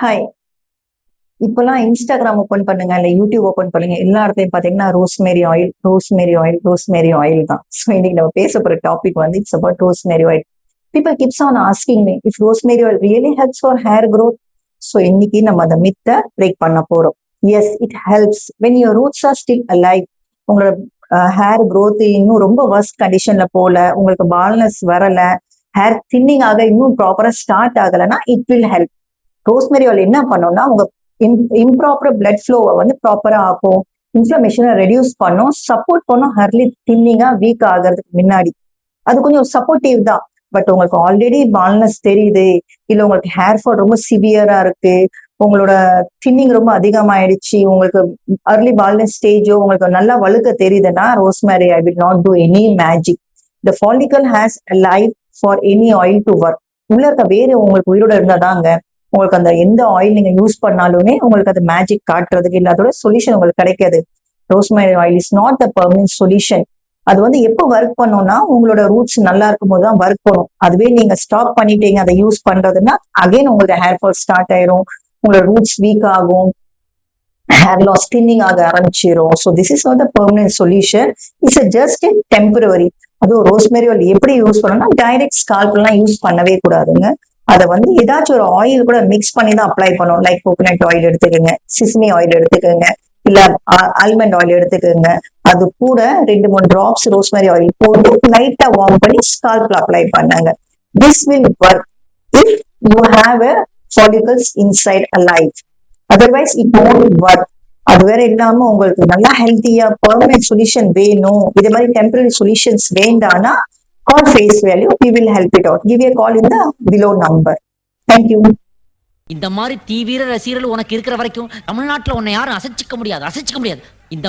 Hi. இப்பல்லாம் Instagram open பண்ணுங்க, இல்ல YouTube ஓப்பன் பண்ணுங்க. எல்லா இடத்துலயும் பார்த்தீங்கன்னா, rosemary oil, rosemary oil, rosemary oil தான். ஸோ இன்னைக்கு நம்ம பேச போற டாபிக் வந்து it's about rosemary oil. People keeps on asking me if rosemary oil really helps for hair growth. So இன்னைக்கு நம்ம அந்த மித்த பிரேக் பண்ண போறோம். Yes, it helps when your roots are still alive. உங்களோட ஹேர் growth இன்னும் ரொம்ப வர்ஸ்ட் கண்டிஷன்ல போல, உங்களுக்கு பால்னஸ் வரல, ஹேர் தின்னிங் ஆக இன்னும் ப்ராப்பரா ஸ்டார்ட் ஆகலைன்னா it will help. Rosemary oil என்ன பண்ணும்னா உங்க இம்ப்ராப்பர் பிளட் ஃப்ளோவை வந்து ப்ராப்பரா ஆக்கும், இன்ஃப்ளமேஷனை ரெடியூஸ் பண்ணும், சப்போர்ட் பண்ணும் ஹர்லி தின்னிங்கா வீக் ஆகிறதுக்கு முன்னாடி. அது கொஞ்சம் சப்போர்ட்டிவ் தான். பட் உங்களுக்கு ஆல்ரெடி பால்னஸ் தெரியுது, இல்ல உங்களுக்கு ஹேர் ஃபால் ரொம்ப சிவியரா இருக்கு, உங்களோட தின்னிங் ரொம்ப அதிகமாயிடுச்சு, உங்களுக்கு அர்லி பால்னஸ் ஸ்டேஜோ உங்களுக்கு நல்லா வழுக்க தெரியுதுன்னா rosemary I will not do any magic. The follicle has a life for any oil to work. உள்ள இருக்க வேறு உங்களுக்கு உயிரோட இருந்தாதாங்க உங்களுக்கு அந்த எந்த ஆயில் நீங்க யூஸ் பண்ணாலுமே உங்களுக்கு அது மேஜிக் காட்டுறதுக்கு இல்ல அதோட சொல்யூஷன் உங்களுக்கு கிடைக்காது. Rosemary oil is not the permanent solution. அது வந்து எப்போ ஒர்க் பண்ணும்னா உங்களோட ரூட்ஸ் நல்லா இருக்கும் போது தான் ஒர்க் பண்ணும். அதுவே நீங்க ஸ்டாப் பண்ணிட்டீங்க அதை யூஸ் பண்றதுன்னா அகைன் உங்களுக்கு ஹேர் ஃபால் ஸ்டார்ட் ஆயிரும், உங்களோட ரூட்ஸ் வீக் ஆகும், ஹேர் லாஸ் தின்னிங் ஆக ஆரம்பிச்சிடும். So this is not the permanent solution. It's just temporary. அதுவும் ரோஸ்மேரி ஆயில் எப்படி யூஸ் பண்ணணும்னா டைரக்ட் ஸ்கால்ப்லாம் யூஸ் பண்ணவே கூடாதுங்க. அதை வந்து ஏதாச்சும் ஒரு ஆயில் கூட மிக்ஸ் பண்ணி தான் அப்ளை பண்ணும். லைக் கோகோனட் ஆயில் எடுத்துக்கோங்க, சிஸ்மி ஆயில் எடுத்துக்கோங்க, இல்ல ஆல்மண்ட் ஆயில் எடுத்துக்கோங்க. அது கூட 2-3 டிராப்ஸ் ரோஸ்மேரி ஆயில் போட்டு லைட்டா வார்ம் பண்ணி ஸ்கால்ப்ல அப்ளை பண்ணாங்க. This will work if you have a follicles inside alive. Otherwise it won't work. அது வேற இல்லாம உங்களுக்கு நல்லா ஹெல்த்தியா பெர்மனன்ட் சொல்யூஷன் வேணும், இது மாதிரி டெம்பரரி சொல்யூஷன்ஸ் வேண்டானா call face value, we will help it out. Give a call in the below number. Thank you. இந்த மாதிரி தீவிர ரசிகர்கள் உனக்கு இருக்கிற வரைக்கும் தமிழ்நாட்டுல உன்னை யாரும் அசைச்சிக்க முடியாது இந்த